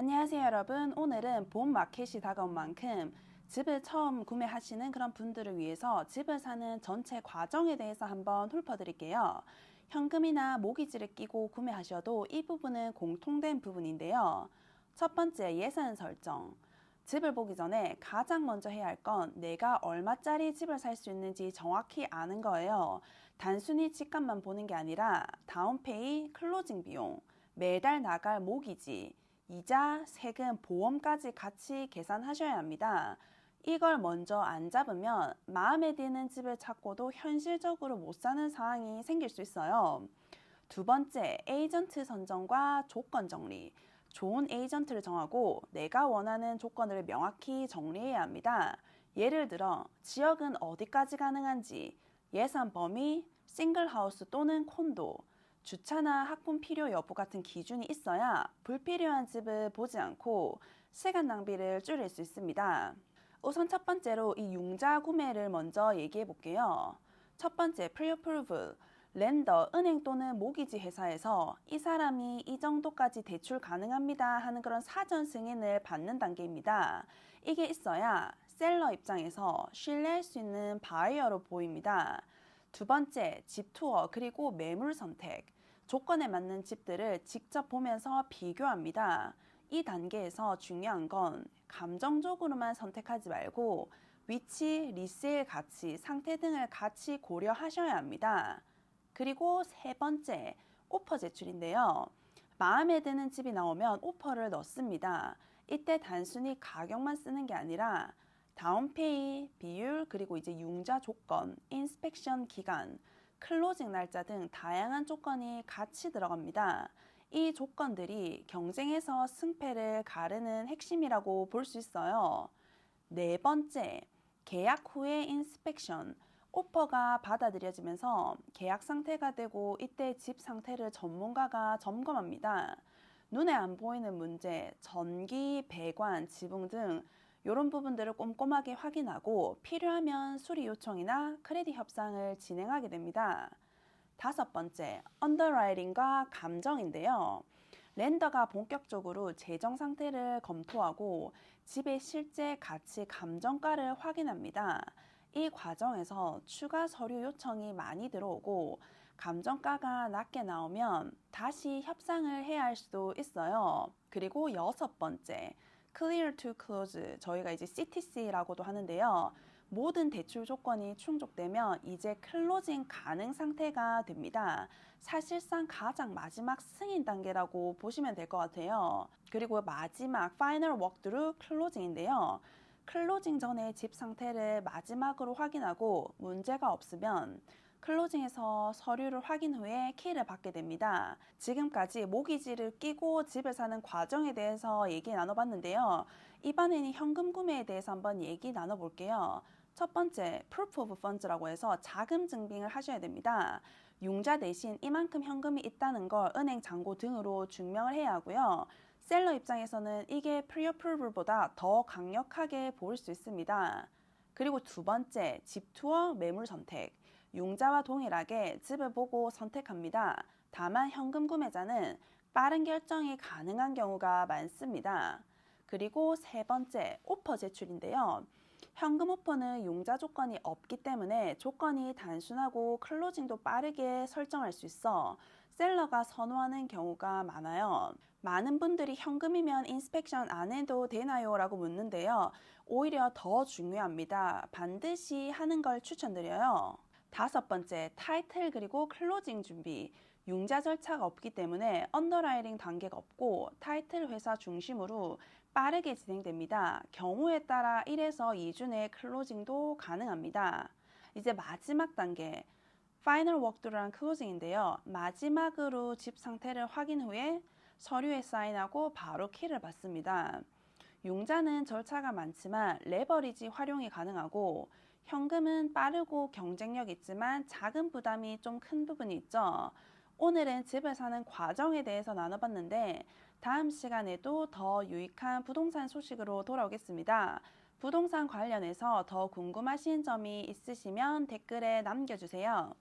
안녕하세요, 여러분. 오늘은 봄 마켓이 다가온 만큼 집을 처음 구매하시는 그런 분들을 위해서 집을 사는 전체 과정에 대해서 한번 훑어드릴게요. 현금이나 모기지를 끼고 구매하셔도 이 부분은 공통된 부분인데요. 첫 번째, 예산 설정. 집을 보기 전에 가장 먼저 해야 할 건 내가 얼마짜리 집을 살 수 있는지 정확히 아는 거예요. 단순히 집값만 보는 게 아니라 다운페이, 클로징 비용, 매달 나갈 모기지, 이자, 세금, 보험까지 같이 계산하셔야 합니다. 이걸 먼저 안 잡으면 마음에 드는 집을 찾고도 현실적으로 못 사는 상황이 생길 수 있어요. 두 번째, 에이전트 선정과 조건 정리. 좋은 에이전트를 정하고 내가 원하는 조건을 명확히 정리해야 합니다. 예를 들어, 지역은 어디까지 가능한지, 예산 범위, 싱글하우스 또는 콘도, 주차나 학군 필요 여부 같은 기준이 있어야 불필요한 집을 보지 않고 시간 낭비를 줄일 수 있습니다. 우선 첫 번째로 이 융자 구매를 먼저 얘기해 볼게요. 첫 번째, 프리어프루브. 렌더, 은행 또는 모기지 회사에서 이 사람이 이 정도까지 대출 가능합니다 하는 그런 사전 승인을 받는 단계입니다. 이게 있어야 셀러 입장에서 신뢰할 수 있는 바이어로 보입니다. 두 번째, 집 투어 그리고 매물 선택. 조건에 맞는 집들을 직접 보면서 비교합니다. 이 단계에서 중요한 건 감정적으로만 선택하지 말고 위치, 리세일 가치, 상태 등을 같이 고려하셔야 합니다. 그리고 세 번째, 오퍼 제출인데요. 마음에 드는 집이 나오면 오퍼를 넣습니다. 이때 단순히 가격만 쓰는 게 아니라 다운페이, 비율, 그리고 이제 융자 조건, 인스펙션 기간, 클로징 날짜 등 다양한 조건이 같이 들어갑니다. 이 조건들이 경쟁에서 승패를 가르는 핵심이라고 볼 수 있어요. 네 번째, 계약 후의 인스펙션. 오퍼가 받아들여지면서 계약 상태가 되고 이때 집 상태를 전문가가 점검합니다. 눈에 안 보이는 문제, 전기, 배관, 지붕 등 이런 부분들을 꼼꼼하게 확인하고 필요하면 수리 요청이나 크레딧 협상을 진행하게 됩니다. 다섯 번째, 언더라이팅과 감정인데요. 렌더가 본격적으로 재정 상태를 검토하고 집의 실제 가치 감정가를 확인합니다. 이 과정에서 추가 서류 요청이 많이 들어오고 감정가가 낮게 나오면 다시 협상을 해야 할 수도 있어요. 그리고 여섯 번째, Clear to Close, 저희가 이제 CTC라고도 하는데요. 모든 대출 조건이 충족되면 이제 클로징 가능 상태가 됩니다. 사실상 가장 마지막 승인 단계라고 보시면 될 것 같아요. 그리고 마지막 파이널 워크드루 클로징인데요. 클로징 전에 집 상태를 마지막으로 확인하고 문제가 없으면 클로징에서 서류를 확인 후에 키를 받게 됩니다. 지금까지 모기지를 끼고 집을 사는 과정에 대해서 얘기 나눠봤는데요. 이번에는 현금 구매에 대해서 한번 얘기 나눠볼게요. 첫 번째, Proof of Funds라고 해서 자금 증빙을 하셔야 됩니다. 융자 대신 이만큼 현금이 있다는 걸 은행 잔고 등으로 증명을 해야 하고요. 셀러 입장에서는 이게 Pre-Approval보다 더 강력하게 보일 수 있습니다. 그리고 두 번째, 집 투어 매물 선택. 융자와 동일하게 집을 보고 선택합니다. 다만 현금 구매자는 빠른 결정이 가능한 경우가 많습니다. 그리고 세 번째, 오퍼 제출인데요. 현금 오퍼는 융자 조건이 없기 때문에 조건이 단순하고 클로징도 빠르게 설정할 수 있어 셀러가 선호하는 경우가 많아요. 많은 분들이 현금이면 인스펙션 안 해도 되나요? 라고 묻는데요. 오히려 더 중요합니다. 반드시 하는 걸 추천드려요. 다섯 번째, 타이틀 그리고 클로징 준비. 융자 절차가 없기 때문에 언더라이팅 단계가 없고 타이틀 회사 중심으로 빠르게 진행됩니다. 경우에 따라 1에서 2주 내 클로징도 가능합니다. 이제 마지막 단계, 파이널 워크드루랑 클로징인데요. 마지막으로 집 상태를 확인 후에 서류에 사인하고 바로 키를 받습니다. 융자는 절차가 많지만 레버리지 활용이 가능하고 현금은 빠르고 경쟁력 있지만 자금 부담이 좀 큰 부분이 있죠. 오늘은 집을 사는 과정에 대해서 나눠봤는데 다음 시간에도 더 유익한 부동산 소식으로 돌아오겠습니다. 부동산 관련해서 더 궁금하신 점이 있으시면 댓글에 남겨주세요.